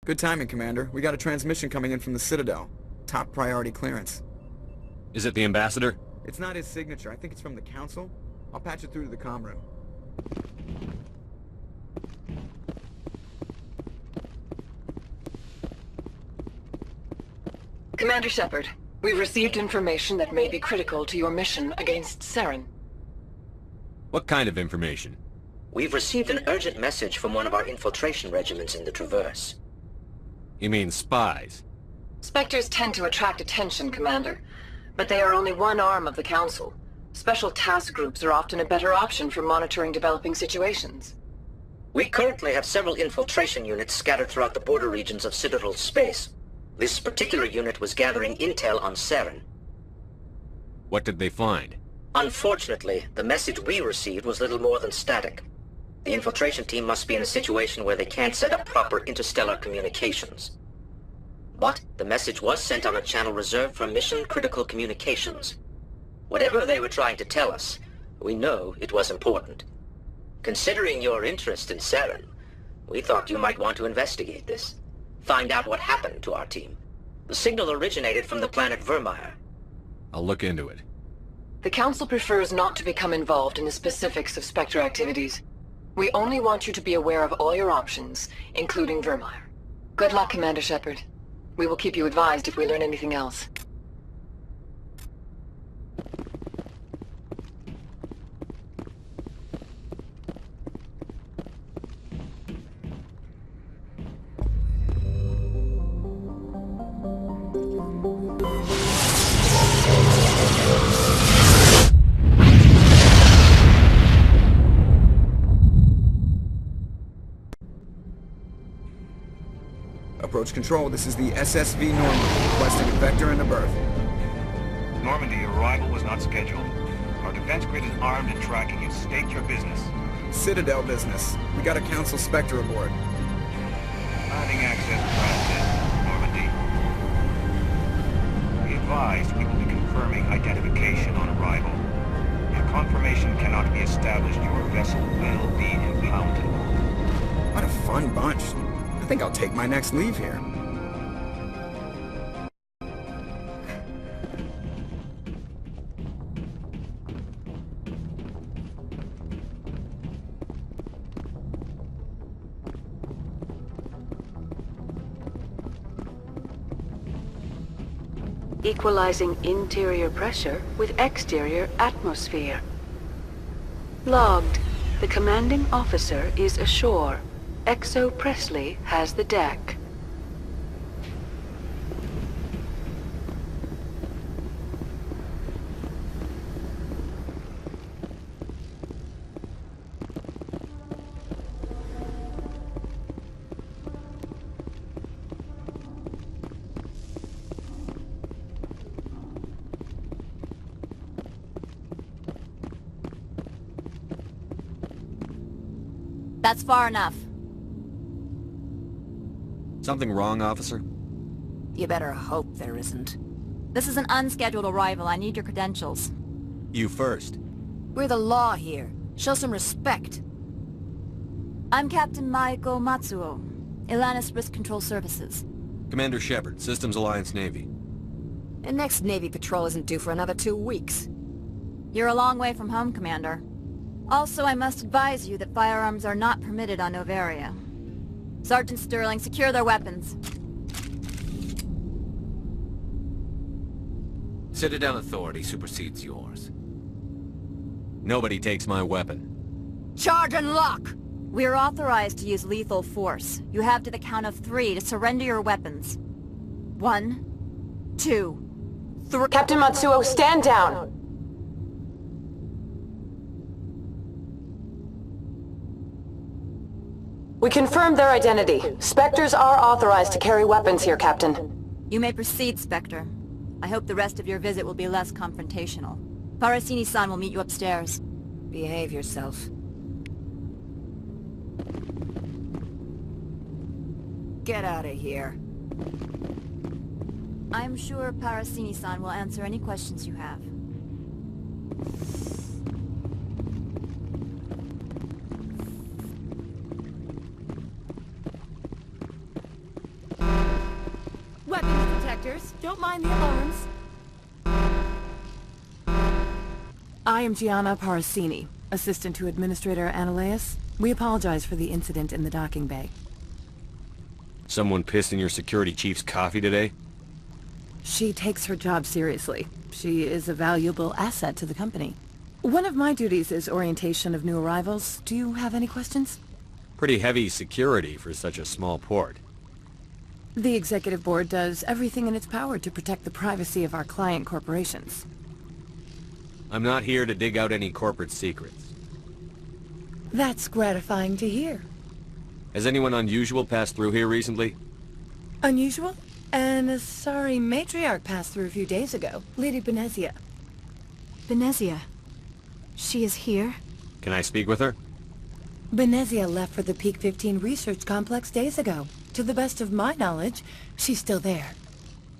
Good timing, Commander. We got a transmission coming in from the Citadel. Top priority clearance. Is it the ambassador? It's not his signature. I think it's from the Council. I'll patch it through to the comm room. Commander Shepard, we've received information that may be critical to your mission against Saren. What kind of information? We've received an urgent message from one of our infiltration regiments in the Traverse. You mean spies? Spectres tend to attract attention, Commander, but they are only one arm of the Council. Special task groups are often a better option for monitoring developing situations. We currently have several infiltration units scattered throughout the border regions of Citadel space. This particular unit was gathering intel on Saren. What did they find? Unfortunately, the message we received was little more than static. The infiltration team must be in a situation where they can't set up proper interstellar communications. But the message was sent on a channel reserved for mission-critical communications. Whatever they were trying to tell us, we know it was important. Considering your interest in Saren, we thought you might want to investigate this. Find out what happened to our team. The signal originated from the planet Vermeer. I'll look into it. The Council prefers not to become involved in the specifics of Spectre activities. We only want you to be aware of all your options, including Vermeer. Good luck, Commander Shepard. We will keep you advised if we learn anything else. Approach control, this is the SSV Normandy, requesting a vector and a berth. Normandy, your arrival was not scheduled. Our defense grid is armed and tracking you. State your business. Citadel business. We got a Council Spectre aboard. Landing access granted, Normandy. Be advised, we will be confirming identification on arrival. If confirmation cannot be established, your vessel will be impounded. What a fun bunch. I think I'll take my next leave here. Equalizing interior pressure with exterior atmosphere. Logged. The commanding officer is ashore. Exo Presley has the deck. That's far enough. Something wrong, officer? You better hope there isn't. This is an unscheduled arrival. I need your credentials. You first. We're the law here. Show some respect. I'm Captain Maiko Matsuo, Ilanis Risk Control Services. Commander Shepard, Systems Alliance Navy. The next Navy patrol isn't due for another 2 weeks. You're a long way from home, Commander. Also, I must advise you that firearms are not permitted on Noveria. Sergeant Sterling, secure their weapons. Citadel authority supersedes yours. Nobody takes my weapon. Charge and lock! We're authorized to use lethal force. You have to the count of 3 to surrender your weapons. 1, 2, 3... Captain Matsuo, stand down! We confirmed their identity. Spectres are authorized to carry weapons here, Captain. You may proceed, Spectre. I hope the rest of your visit will be less confrontational. Parasini-san will meet you upstairs. Behave yourself. Get out of here. I'm sure Parasini-san will answer any questions you have. inspectors. Don't mind the alarms. I am Gianna Parasini, assistant to Administrator Ananias. We apologize for the incident in the docking bay. Someone pissed in your security chief's coffee today? She takes her job seriously. She is a valuable asset to the company. One of my duties is orientation of new arrivals. Do you have any questions? Pretty heavy security for such a small port. The Executive Board does everything in its power to protect the privacy of our client corporations. I'm not here to dig out any corporate secrets. That's gratifying to hear. Has anyone unusual passed through here recently? Unusual? And a sorry matriarch passed through a few days ago. Lady Benezia. Benezia. She is here? Can I speak with her? Benezia left for the Peak 15 research complex days ago. To the best of my knowledge, she's still there.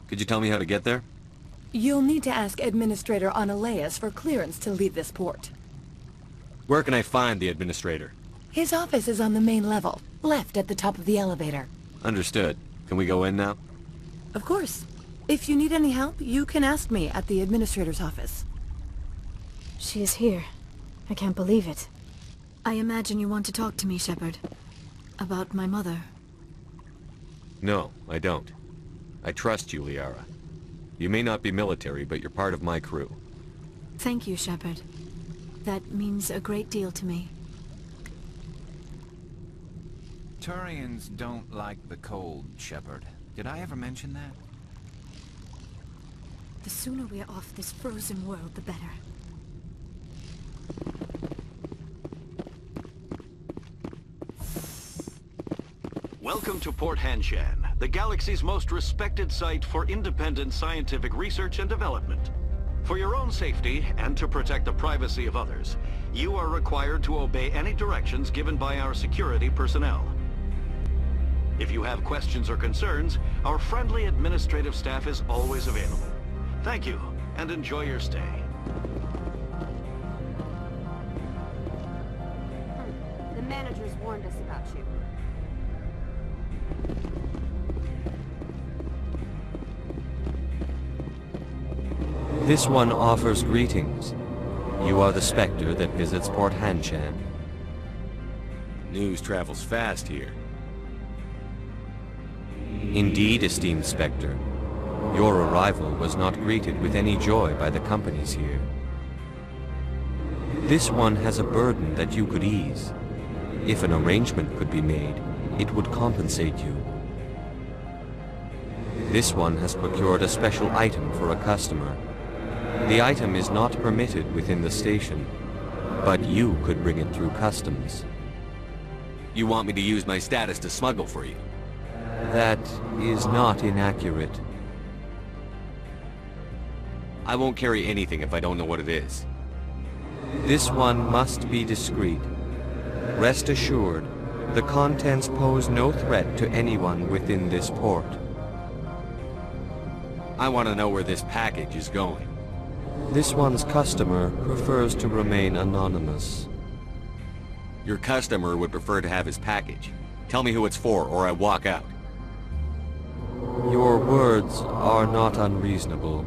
Could you tell me how to get there? You'll need to ask Administrator Ananias for clearance to leave this port. Where can I find the administrator? His office is on the main level, left at the top of the elevator. Understood. Can we go in now? Of course. If you need any help, you can ask me at the Administrator's office. She is here. I can't believe it. I imagine you want to talk to me, Shepard. About my mother. No, I don't. I trust you, Liara. You may not be military, but you're part of my crew. Thank you, Shepard. That means a great deal to me. Turians don't like the cold, Shepard. Did I ever mention that? The sooner we're off this frozen world, the better. Welcome to Port Hanshan, the galaxy's most respected site for independent scientific research and development. For your own safety, and to protect the privacy of others, you are required to obey any directions given by our security personnel. If you have questions or concerns, our friendly administrative staff is always available. Thank you, and enjoy your stay. The managers warned us about you. This one offers greetings. You are the Spectre that visits Port Hanshan. News travels fast here. Indeed, esteemed Spectre. Your arrival was not greeted with any joy by the companies here. This one has a burden that you could ease. If an arrangement could be made, it would compensate you. This one has procured a special item for a customer. The item is not permitted within the station, but you could bring it through customs. You want me to use my status to smuggle for you? That is not inaccurate. I won't carry anything if I don't know what it is. This one must be discreet. Rest assured, the contents pose no threat to anyone within this port. I want to know where this package is going. This one's customer prefers to remain anonymous. Your customer would prefer to have his package. Tell me who it's for, or I walk out. Your words are not unreasonable.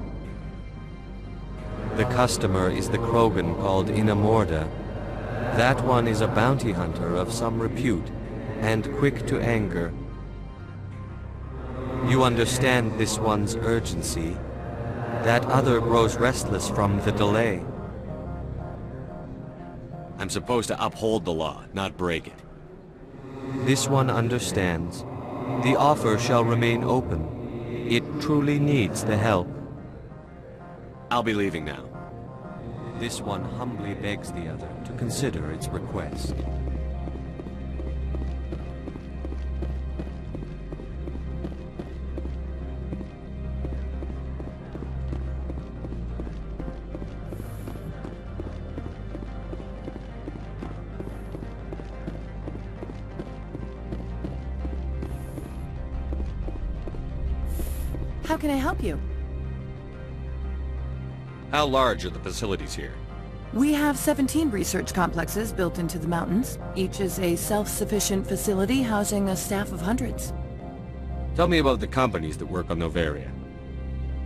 The customer is the Krogan called Inamorda. That one is a bounty hunter of some repute, and quick to anger. You understand this one's urgency. That other grows restless from the delay. I'm supposed to uphold the law, not break it. This one understands. The offer shall remain open. It truly needs the help. I'll be leaving now. This one humbly begs the other to consider its request. How can I help you? How large are the facilities here? We have 17 research complexes built into the mountains. Each is a self-sufficient facility housing a staff of hundreds. Tell me about the companies that work on Noveria.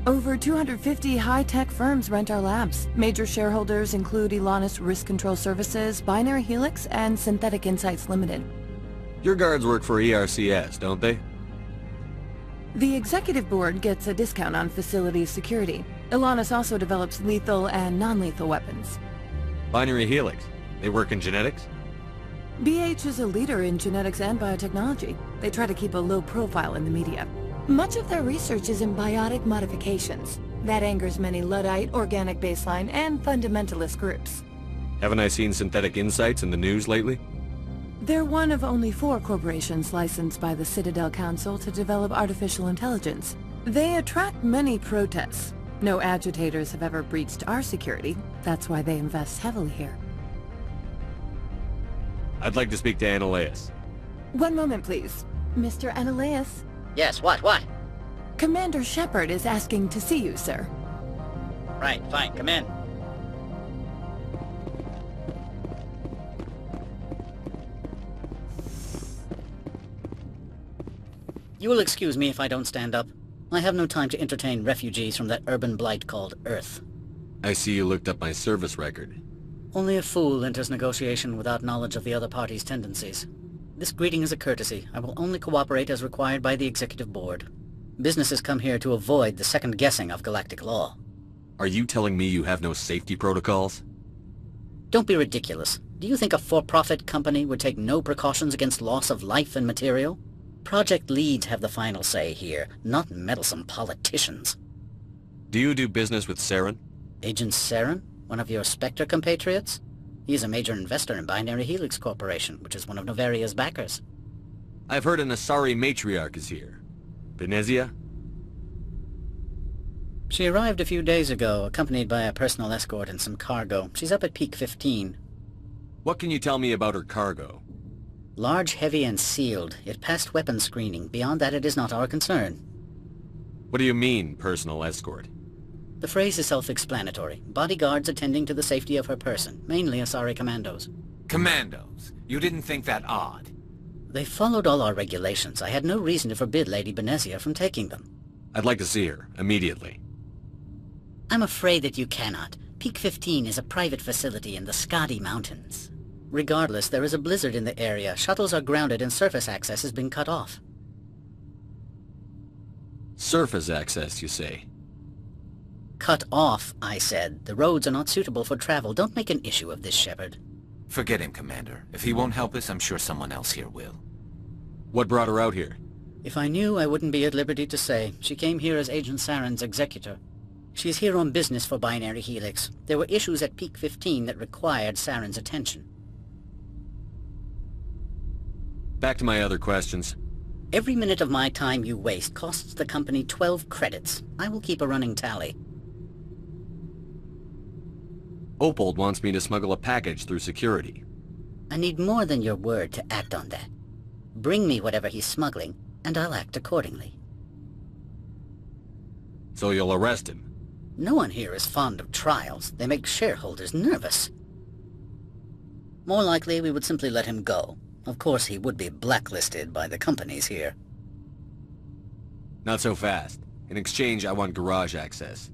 Over 250 high-tech firms rent our labs. Major shareholders include Elanus Risk Control Services, Binary Helix, and Synthetic Insights Limited. Your guards work for ERCS, don't they? The executive board gets a discount on facility security. Elanus also develops lethal and non-lethal weapons. Binary Helix. They work in genetics? BH is a leader in genetics and biotechnology. They try to keep a low profile in the media. Much of their research is in biotic modifications. That angers many Luddite, organic baseline, and fundamentalist groups. Haven't I seen Synthetic Insights in the news lately? They're one of only 4 corporations licensed by the Citadel Council to develop artificial intelligence. They attract many protests. No agitators have ever breached our security. That's why they invest heavily here. I'd like to speak to Annaleus. One moment, please. Mr. Annaleus? Yes, what? Commander Shepard is asking to see you, sir. Right, fine, come in. You will excuse me if I don't stand up. I have no time to entertain refugees from that urban blight called Earth. I see you looked up my service record. Only a fool enters negotiation without knowledge of the other party's tendencies. This greeting is a courtesy. I will only cooperate as required by the executive board. Businesses come here to avoid the second guessing of galactic law. Are you telling me you have no safety protocols? Don't be ridiculous. Do you think a for-profit company would take no precautions against loss of life and material? Project leads have the final say here, not meddlesome politicians. Do you do business with Saren? Agent Saren? One of your Spectre compatriots? He's a major investor in Binary Helix Corporation, which is one of Noveria's backers. I've heard an Asari matriarch is here. Benezia? She arrived a few days ago, accompanied by a personal escort and some cargo. She's up at Peak 15. What can you tell me about her cargo? Large, heavy, and sealed. It passed weapons screening. Beyond that, it is not our concern. What do you mean, personal escort? The phrase is self-explanatory. Bodyguards attending to the safety of her person, mainly Asari commandos. Commandos? You didn't think that odd? They followed all our regulations. I had no reason to forbid Lady Benezia from taking them. I'd like to see her, immediately. I'm afraid that you cannot. Peak 15 is a private facility in the Skadi Mountains. Regardless, there is a blizzard in the area. Shuttles are grounded and surface access has been cut off. Surface access, you say? Cut off, I said. The roads are not suitable for travel. Don't make an issue of this, Shepard. Forget him, Commander. If he won't help us, I'm sure someone else here will. What brought her out here? If I knew, I wouldn't be at liberty to say. She came here as Agent Saren's executor. She's here on business for Binary Helix. There were issues at Peak 15 that required Saren's attention. Back to my other questions. Every minute of my time you waste costs the company 12 credits. I will keep a running tally. Opold wants me to smuggle a package through security. I need more than your word to act on that. Bring me whatever he's smuggling, and I'll act accordingly. So you'll arrest him? No one here is fond of trials. They make shareholders nervous. More likely, we would simply let him go. Of course, he would be blacklisted by the companies here. Not so fast. In exchange, I want garage access.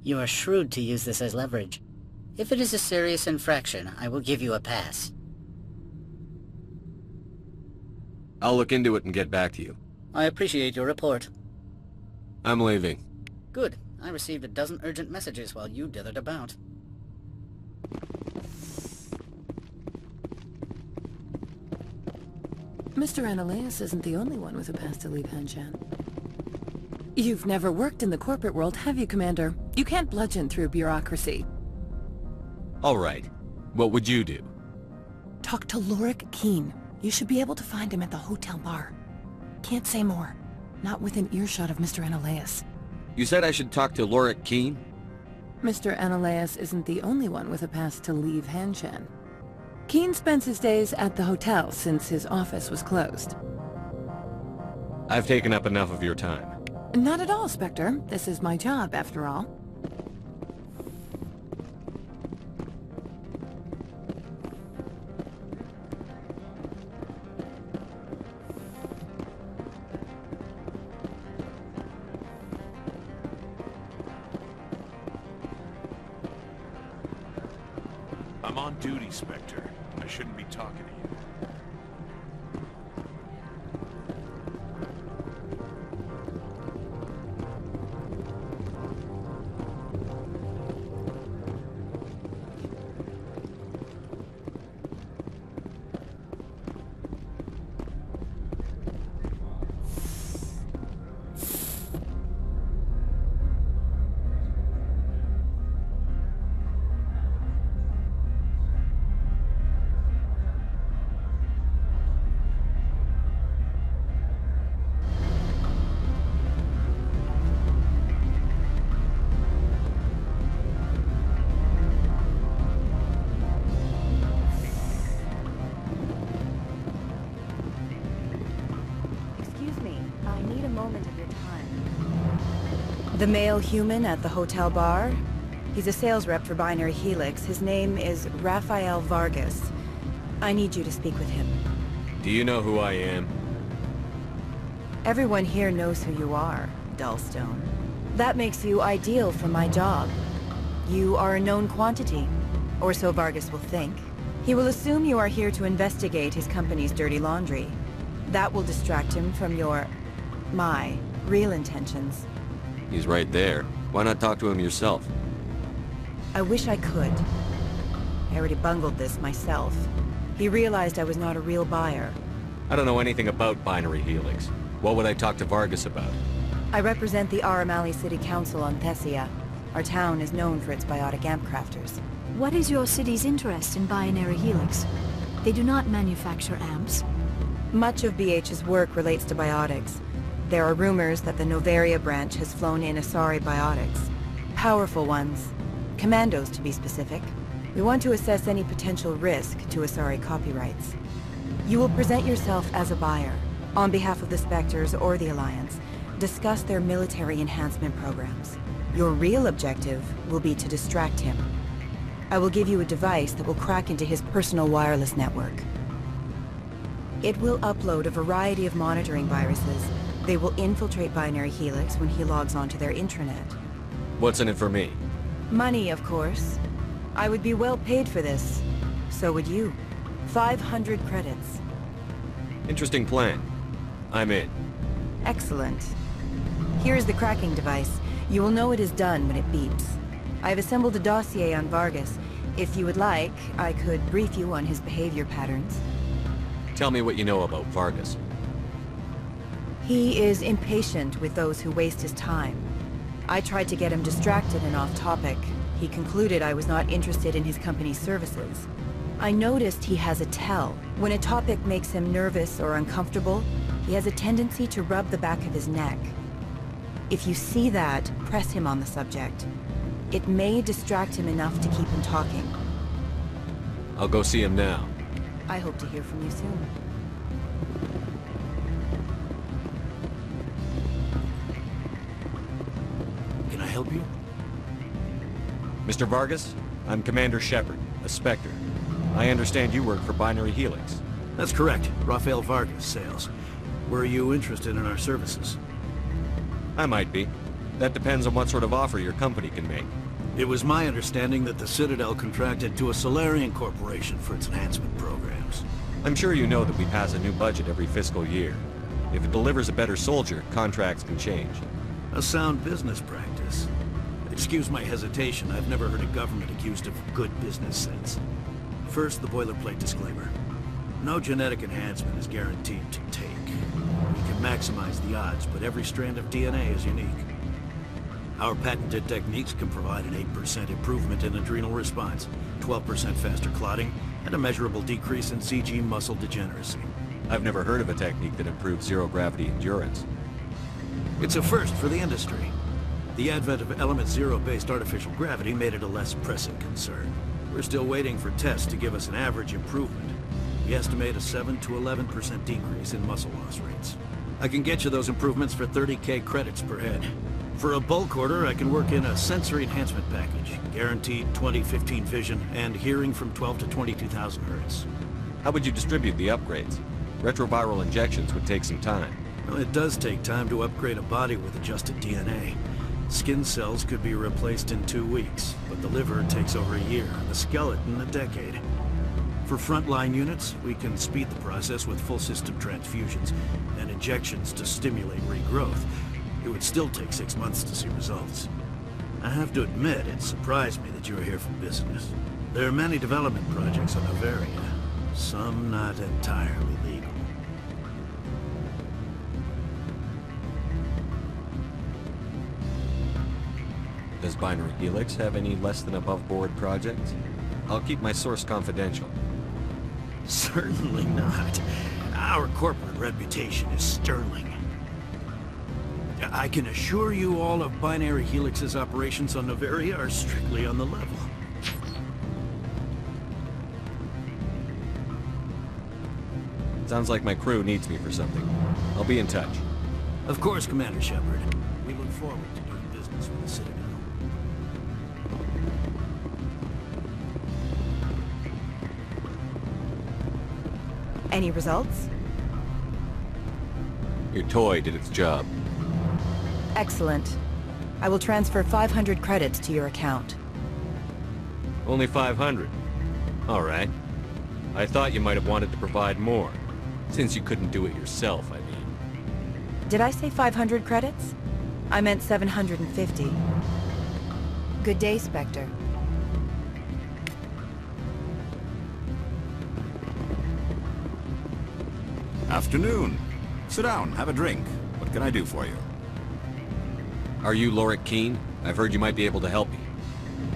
You are shrewd to use this as leverage. If it is a serious infraction, I will give you a pass. I'll look into it and get back to you. I appreciate your report. I'm leaving. Good. I received a dozen urgent messages while you dithered about. Mr. Annaleus isn't the only one with a pass to leave Hanshan. You've never worked in the corporate world, have you, Commander? You can't bludgeon through bureaucracy. All right. What would you do? Talk to Lorik Keen. You should be able to find him at the hotel bar. Can't say more. Not within earshot of Mr. Annaleus. You said I should talk to Lorik Keen? Mr. Annaleus isn't the only one with a pass to leave Hanshan. Keen spends his days at the hotel since his office was closed. I've taken up enough of your time. Not at all, Spectre. This is my job, after all. I'm on duty, Spectre. I shouldn't be talking to you. The male human at the hotel bar? He's a sales rep for Binary Helix. His name is Rafael Vargas. I need you to speak with him. Do you know who I am? Everyone here knows who you are, Dullstone. That makes you ideal for my job. You are a known quantity, or so Vargas will think. He will assume you are here to investigate his company's dirty laundry. That will distract him from my real intentions. He's right there. Why not talk to him yourself? I wish I could. I already bungled this myself. He realized I was not a real buyer. I don't know anything about Binary Helix. What would I talk to Vargas about? I represent the Aramali City Council on Thessia. Our town is known for its biotic amp crafters. What is your city's interest in Binary Helix? They do not manufacture amps. Much of BH's work relates to biotics. There are rumors that the Noveria branch has flown in Asari biotics. Powerful ones. Commandos, to be specific. We want to assess any potential risk to Asari copyrights. You will present yourself as a buyer, on behalf of the Spectres or the Alliance. Discuss their military enhancement programs. Your real objective will be to distract him. I will give you a device that will crack into his personal wireless network. It will upload a variety of monitoring viruses. They will infiltrate Binary Helix when he logs onto their intranet. What's in it for me? Money, of course. I would be well paid for this. So would you. 500 credits. Interesting plan. I'm in. Excellent. Here's the cracking device. You will know it is done when it beeps. I've assembled a dossier on Vargas. If you would like, I could brief you on his behavior patterns. Tell me what you know about Vargas. He is impatient with those who waste his time. I tried to get him distracted and off topic. He concluded I was not interested in his company's services. I noticed he has a tell. When a topic makes him nervous or uncomfortable, he has a tendency to rub the back of his neck. If you see that, press him on the subject. It may distract him enough to keep him talking. I'll go see him now. I hope to hear from you soon. Can I help you? Mr. Vargas, I'm Commander Shepard, a Spectre. I understand you work for Binary Helix. That's correct. Rafael Vargas, sales. Were you interested in our services? I might be. That depends on what sort of offer your company can make. It was my understanding that the Citadel contracted to a Solarian corporation for its enhancement programs. I'm sure you know that we pass a new budget every fiscal year. If it delivers a better soldier, contracts can change. A sound business practice. Excuse my hesitation, I've never heard a government accused of good business sense. First, the boilerplate disclaimer. No genetic enhancement is guaranteed to take. We can maximize the odds, but every strand of DNA is unique. Our patented techniques can provide an 8% improvement in adrenal response, 12% faster clotting, and a measurable decrease in CG muscle degeneracy. I've never heard of a technique that improves zero-gravity endurance. It's a first for the industry. The advent of element zero-based artificial gravity made it a less pressing concern. We're still waiting for tests to give us an average improvement. We estimate a 7 to 11% decrease in muscle loss rates. I can get you those improvements for 30K credits per head. For a bulk order, I can work in a sensory enhancement package, guaranteed 20/15 vision, and hearing from 12 to 22,000 hertz. How would you distribute the upgrades? Retroviral injections would take some time. Well, it does take time to upgrade a body with adjusted DNA. Skin cells could be replaced in 2 weeks, but the liver takes over a year, and the skeleton a decade. For frontline units, we can speed the process with full system transfusions and injections to stimulate regrowth. It would still take 6 months to see results. I have to admit, it surprised me that you were here for business. There are many development projects on Noveria, some not entirely legal. Does Binary Helix have any less than above-board projects? I'll keep my source confidential. Certainly not. Our corporate reputation is sterling. I can assure you all of Binary Helix's operations on Noveria are strictly on the level. Sounds like my crew needs me for something. I'll be in touch. Of course, Commander Shepard. We look forward to doing business with the Citadel. Any results? Your toy did its job. Excellent. I will transfer 500 credits to your account. Only 500. All right. I thought you might have wanted to provide more, since you couldn't do it yourself, I mean. Did I say 500 credits? I meant 750. Good day, Spectre. Afternoon. Sit down, have a drink. What can I do for you? Are you Lorik Keen? I've heard you might be able to help me.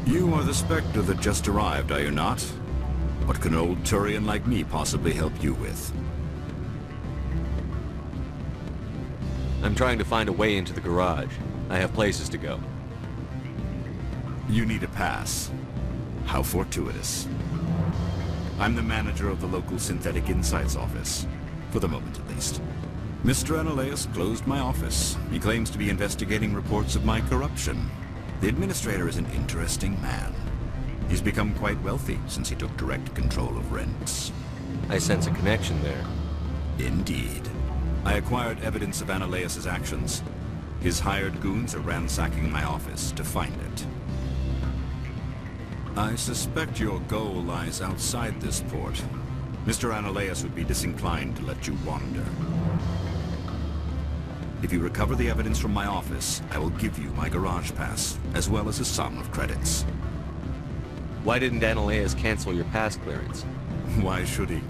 You are the Spectre that just arrived, are you not? What can an old Turian like me possibly help you with? I'm trying to find a way into the garage. I have places to go. You need a pass. How fortuitous. I'm the manager of the local Synthetic Insights office. For the moment, at least. Mr. Analaeus closed my office. He claims to be investigating reports of my corruption. The administrator is an interesting man. He's become quite wealthy since he took direct control of rents. I sense a connection there. Indeed. I acquired evidence of Analaeus' actions. His hired goons are ransacking my office to find it. I suspect your goal lies outside this port. Mr. Analaeus would be disinclined to let you wander. If you recover the evidence from my office, I will give you my garage pass, as well as a sum of credits. Why didn't Analaeus cancel your pass clearance? Why should he?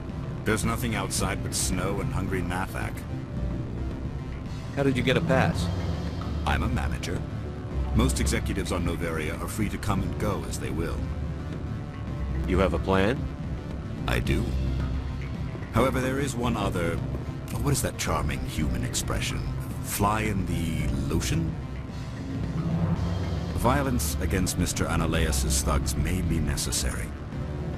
There's nothing outside but snow and hungry Nathak. How did you get a pass? I'm a manager. Most executives on Noveria are free to come and go as they will. You have a plan? I do. However, there is one other... What is that charming human expression? Fly in the lotion? Violence against Mr. Analaeus' thugs may be necessary.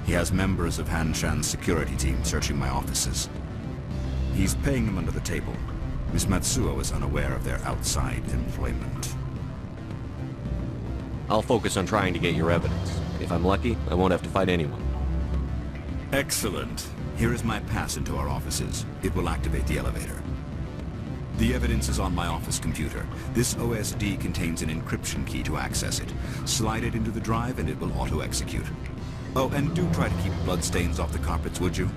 He has members of Han Shan's security team searching my offices. He's paying them under the table. Miss Matsuo is unaware of their outside employment. I'll focus on trying to get your evidence. If I'm lucky, I won't have to fight anyone. Excellent. Here is my pass into our offices. It will activate the elevator. The evidence is on my office computer. This OSD contains an encryption key to access it. Slide it into the drive and it will auto-execute. Oh, and do try to keep bloodstains off the carpets, would you?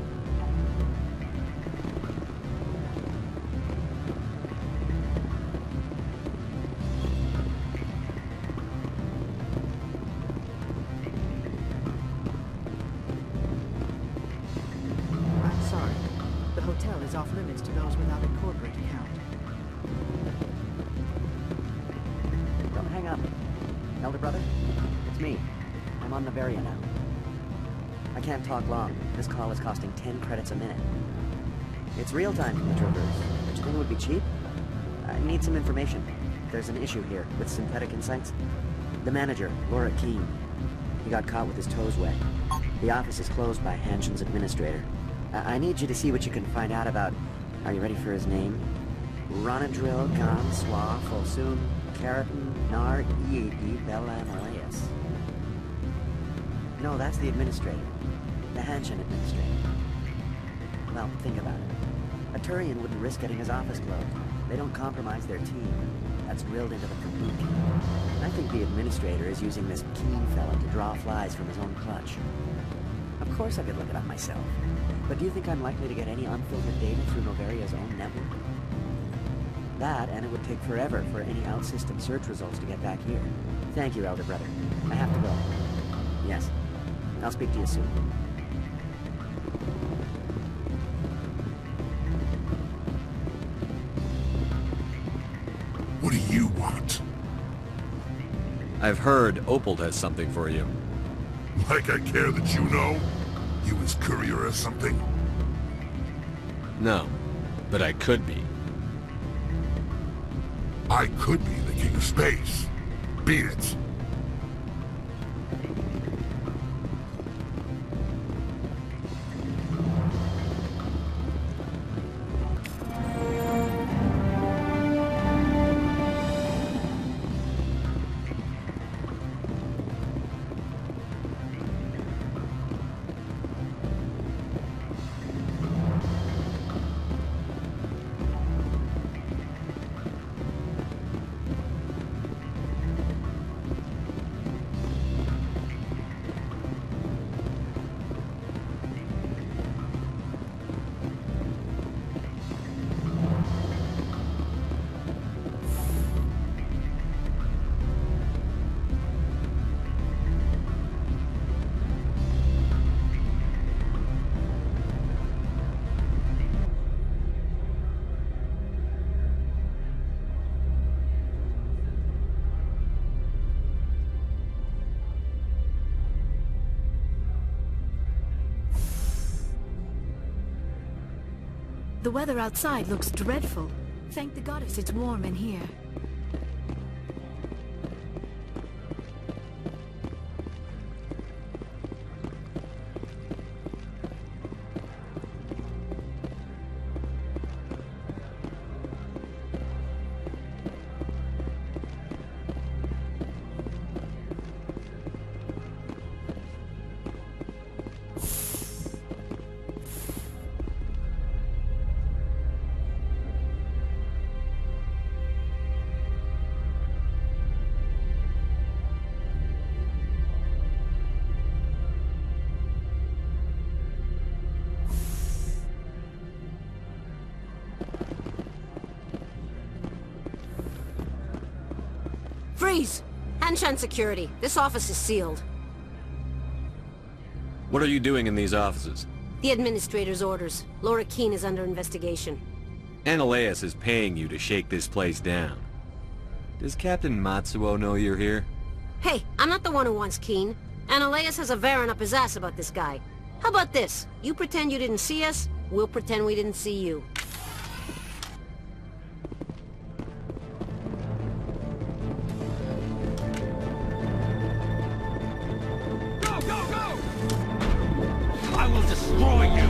Off-limits to those without a corporate account. Don't hang up. Elder brother, it's me. I'm on Noveria now. I can't talk long. This call is costing 10 credits a minute. It's real-time from the Traverse. Don't you think it would be cheap? I need some information. There's an issue here with Synthetic Insights. The manager, Lorik Keen. He got caught with his toes wet. The office is closed by Han Shan's administrator. I need you to see what you can find out about... Are you ready for his name? Ronadril Gan Swa Folsum Keratin Nar Iedi Bella Analaeus. No, that's the administrator. The Han Shan administrator. Well, think about it. A Turian wouldn't risk getting his office closed. They don't compromise their team. That's drilled into them from boot camp. I think the administrator is using this Keen fella to draw flies from his own clutch. Of course I could look it up myself. But do you think I'm likely to get any unfiltered data through Noveria's own network? That, and it would take forever for any out-system search results to get back here. Thank you, Elder Brother. I have to go. Yes. I'll speak to you soon. What do you want? I've heard Opal has something for you. Like I care that you know? You his courier or something? No, but I could be. I could be the King of Space. Beat it. The weather outside looks dreadful. Thank the goddess it's warm in here. Freeze! Hanshan security. This office is sealed. What are you doing in these offices? The administrator's orders. Laura Keen is under investigation. Analeus is paying you to shake this place down. Does Captain Matsuo know you're here? Hey, I'm not the one who wants Keen. Analeus has a Varen up his ass about this guy. How about this? You pretend you didn't see us, we'll pretend we didn't see you. I will destroy you!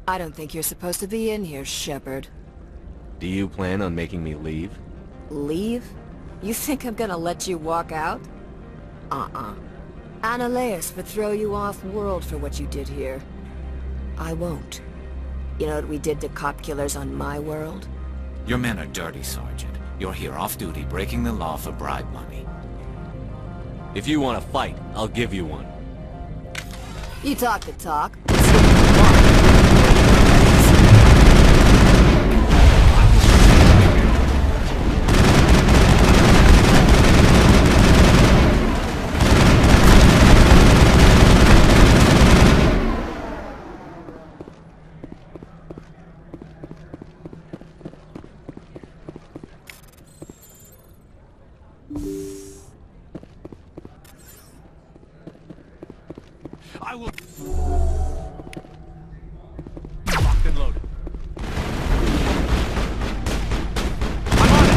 I don't think you're supposed to be in here, Shepard. Do you plan on making me leave? Leave? You think I'm gonna let you walk out? Annaleus would throw you off-world for what you did here. I won't. You know what we did to cop killers on my world? Your men are dirty, Sergeant. You're here off-duty, breaking the law for bribe money. If you want to fight, I'll give you one. You talk the talk. I will... Locked and loaded. I'm on it!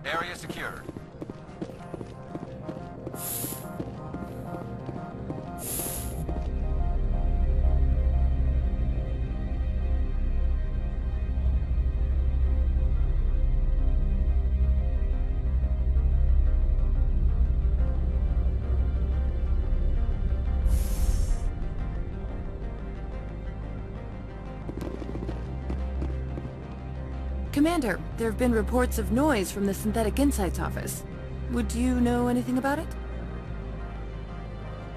Area secured. Commander, there have been reports of noise from the Synthetic Insights office. Would you know anything about it?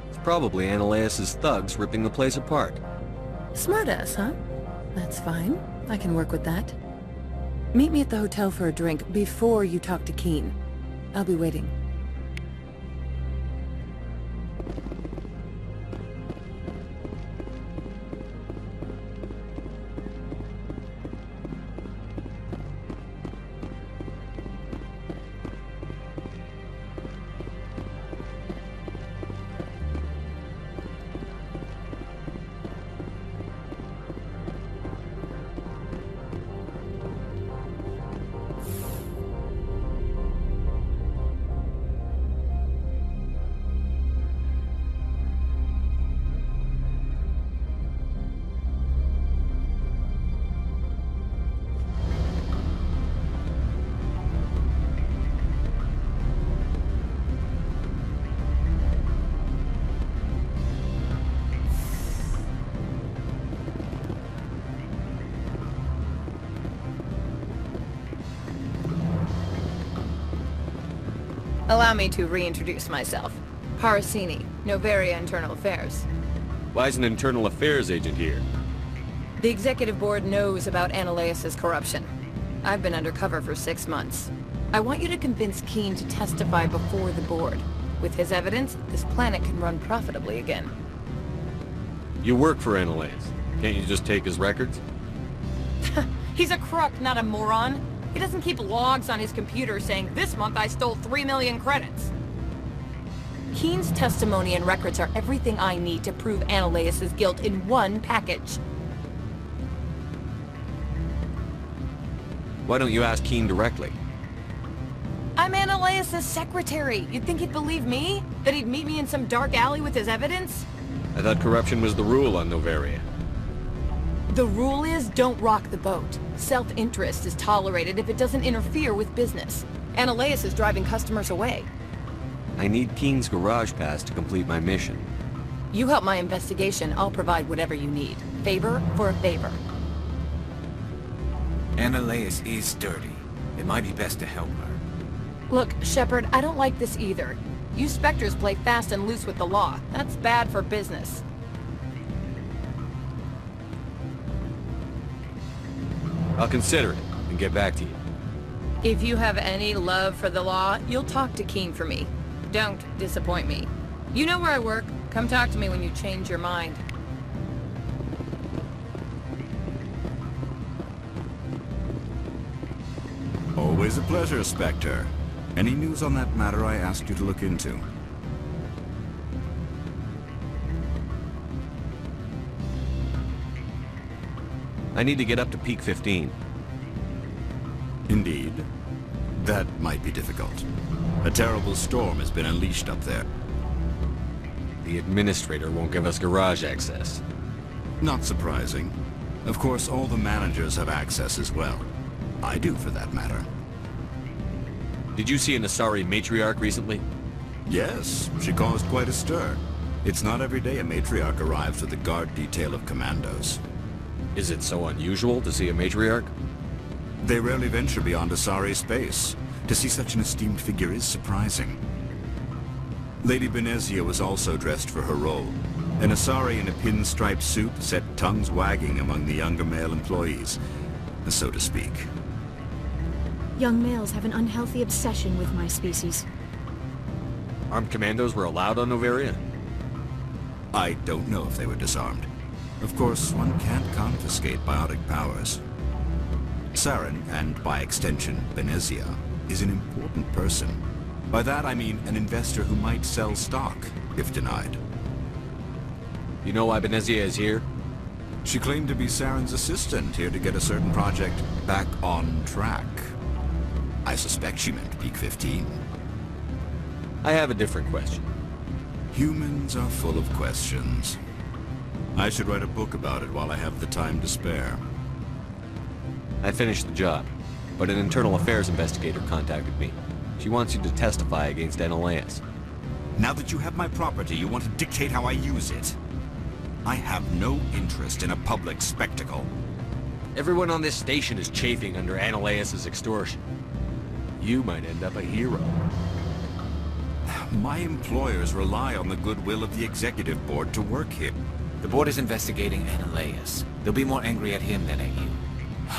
It's probably Annaleus' thugs ripping the place apart. Smartass, huh? That's fine. I can work with that. Meet me at the hotel for a drink before you talk to Keen. I'll be waiting. Allow me to reintroduce myself. Parasini, Noveria Internal Affairs. Why is an internal affairs agent here? The executive board knows about Annaleus' corruption. I've been undercover for 6 months. I want you to convince Keen to testify before the board. With his evidence, this planet can run profitably again. You work for Annaleus. Can't you just take his records? He's a crook, not a moron. He doesn't keep logs on his computer saying, "This month I stole 3 million credits." Keen's testimony and records are everything I need to prove Annaleus' guilt in one package. Why don't you ask Keen directly? I'm Annaleus' secretary. You'd think he'd believe me? That he'd meet me in some dark alley with his evidence? I thought corruption was the rule on Noveria. The rule is, don't rock the boat. Self-interest is tolerated if it doesn't interfere with business. Annaleus is driving customers away. I need Keen's garage pass to complete my mission. You help my investigation, I'll provide whatever you need. Favor for a favor. Annaleus is dirty. It might be best to help her. Look, Shepard, I don't like this either. You Spectres play fast and loose with the law. That's bad for business. I'll consider it and get back to you. If you have any love for the law, you'll talk to Keen for me. Don't disappoint me. You know where I work. Come talk to me when you change your mind. Always a pleasure, Spectre. Any news on that matter I asked you to look into? I need to get up to Peak 15. Indeed. That might be difficult. A terrible storm has been unleashed up there. The administrator won't give us garage access. Not surprising. Of course, all the managers have access as well. I do, for that matter. Did you see an Asari matriarch recently? Yes, she caused quite a stir. It's not every day a matriarch arrives with a guard detail of commandos. Is it so unusual to see a matriarch? They rarely venture beyond Asari space. To see such an esteemed figure is surprising. Lady Benezia was also dressed for her role. An Asari in a pinstripe suit set tongues wagging among the younger male employees, so to speak. Young males have an unhealthy obsession with my species. Armed commandos were allowed on Noveria? I don't know if they were disarmed. Of course, one can't confiscate biotic powers. Saren, and by extension, Benezia, is an important person. By that I mean an investor who might sell stock, if denied. You know why Benezia is here? She claimed to be Saren's assistant, here to get a certain project back on track. I suspect she meant Peak 15. I have a different question. Humans are full of questions. I should write a book about it while I have the time to spare. I finished the job, but an internal affairs investigator contacted me. She wants you to testify against Anoleus. Now that you have my property, you want to dictate how I use it. I have no interest in a public spectacle. Everyone on this station is chafing under Anoleus' extortion. You might end up a hero. My employers rely on the goodwill of the executive board to work here. The board is investigating Anoleus. They'll be more angry at him than at you.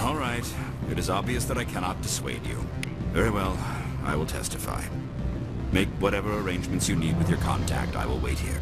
All right. It is obvious that I cannot dissuade you. Very well. I will testify. Make whatever arrangements you need with your contact. I will wait here.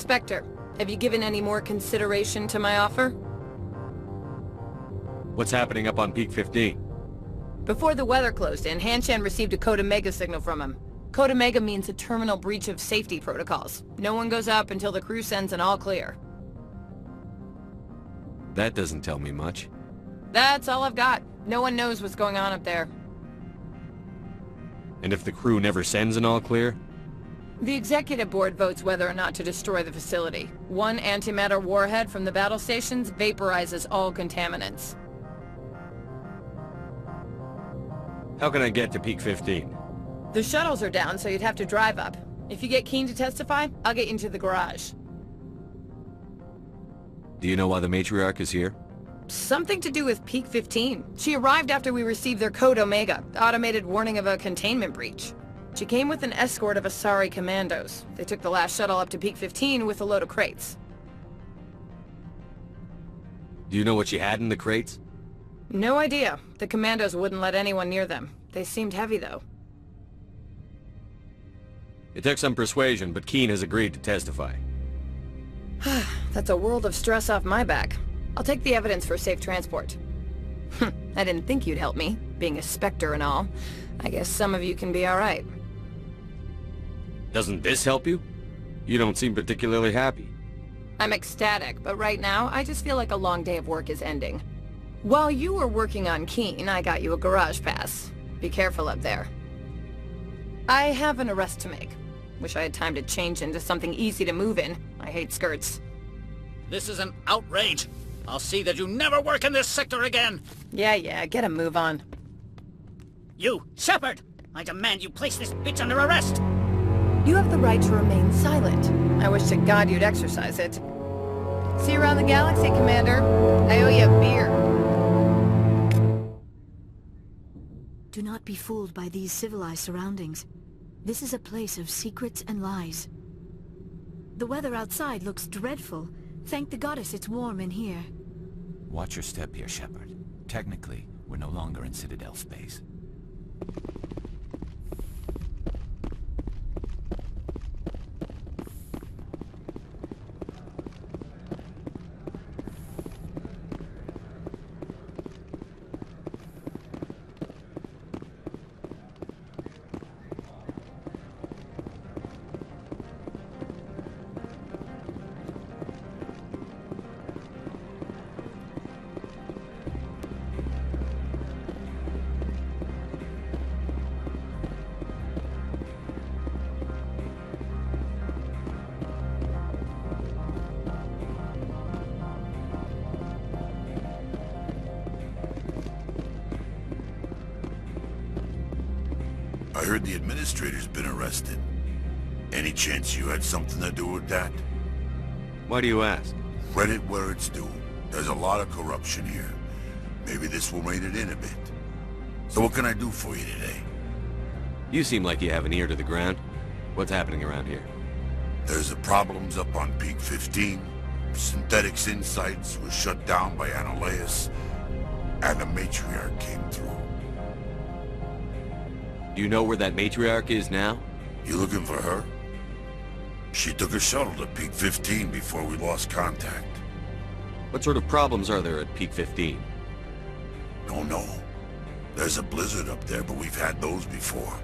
Spectre, have you given any more consideration to my offer? What's happening up on Peak 15? Before the weather closed in, Hanshan received a Code Omega signal from him. Code Omega means a terminal breach of safety protocols. No one goes up until the crew sends an all clear. That doesn't tell me much. That's all I've got. No one knows what's going on up there. And if the crew never sends an all clear? The executive board votes whether or not to destroy the facility. One antimatter warhead from the battle stations vaporizes all contaminants. How can I get to Peak 15? The shuttles are down, so you'd have to drive up. If you get keen to testify, I'll get you into the garage. Do you know why the matriarch is here? Something to do with Peak 15. She arrived after we received their Code Omega, automated warning of a containment breach. She came with an escort of Asari commandos. They took the last shuttle up to Peak 15 with a load of crates. Do you know what she had in the crates? No idea. The commandos wouldn't let anyone near them. They seemed heavy, though. It took some persuasion, but Keen has agreed to testify. That's a world of stress off my back. I'll take the evidence for safe transport. I didn't think you'd help me, being a Spectre and all. I guess some of you can be alright. Doesn't this help you? You don't seem particularly happy. I'm ecstatic, but right now, I just feel like a long day of work is ending. While you were working on Keen, I got you a garage pass. Be careful up there. I have an arrest to make. Wish I had time to change into something easy to move in. I hate skirts. This is an outrage. I'll see that you never work in this sector again. Yeah, get a move on. You, Shepard! I demand you place this bitch under arrest! You have the right to remain silent. I wish to God you'd exercise it. See you around the galaxy, Commander. I owe you a beer. Do not be fooled by these civilized surroundings. This is a place of secrets and lies. The weather outside looks dreadful. Thank the goddess it's warm in here. Watch your step here, Shepard. Technically, we're no longer in Citadel space. I heard the administrator's been arrested. Any chance you had something to do with that? Why do you ask? Credit where it's due. There's a lot of corruption here. Maybe this will rein it in a bit. So what can I do for you today? You seem like you have an ear to the ground. What's happening around here? There's the problems up on Peak 15. Synthetics Insights was shut down by Anoleus. And the matriarch came through. Do you know where that matriarch is now? You looking for her? She took a shuttle to Peak 15 before we lost contact. What sort of problems are there at Peak 15? Don't know. There's a blizzard up there, but we've had those before.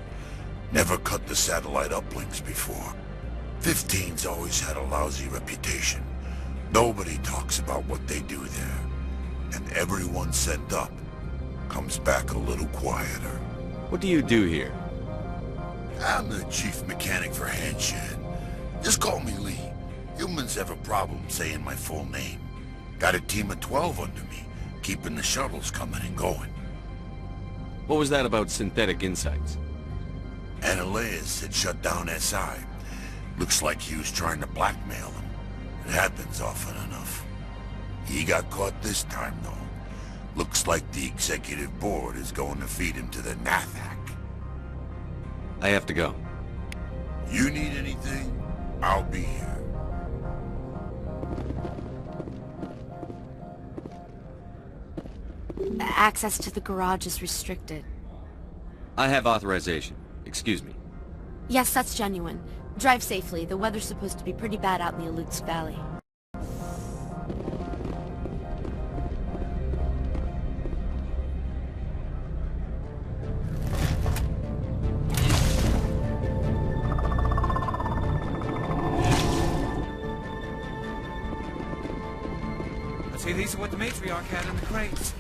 Never cut the satellite uplinks before. 15's always had a lousy reputation. Nobody talks about what they do there. And everyone sent up comes back a little quieter. What do you do here? I'm the chief mechanic for Hanshan. Just call me Lee. Humans have a problem saying my full name. Got a team of 12 under me, keeping the shuttles coming and going. What was that about Synthetic Insights? Anoleus had shut down SI. Looks like he was trying to blackmail him. It happens often enough. He got caught this time, though. Looks like the executive board is going to feed him to the Nathak. I have to go. You need anything? I'll be here. Access to the garage is restricted. I have authorization. Excuse me. Yes, that's genuine. Drive safely. The weather's supposed to be pretty bad out in the Alutsk Valley. See, these are what the matriarch had in the crates.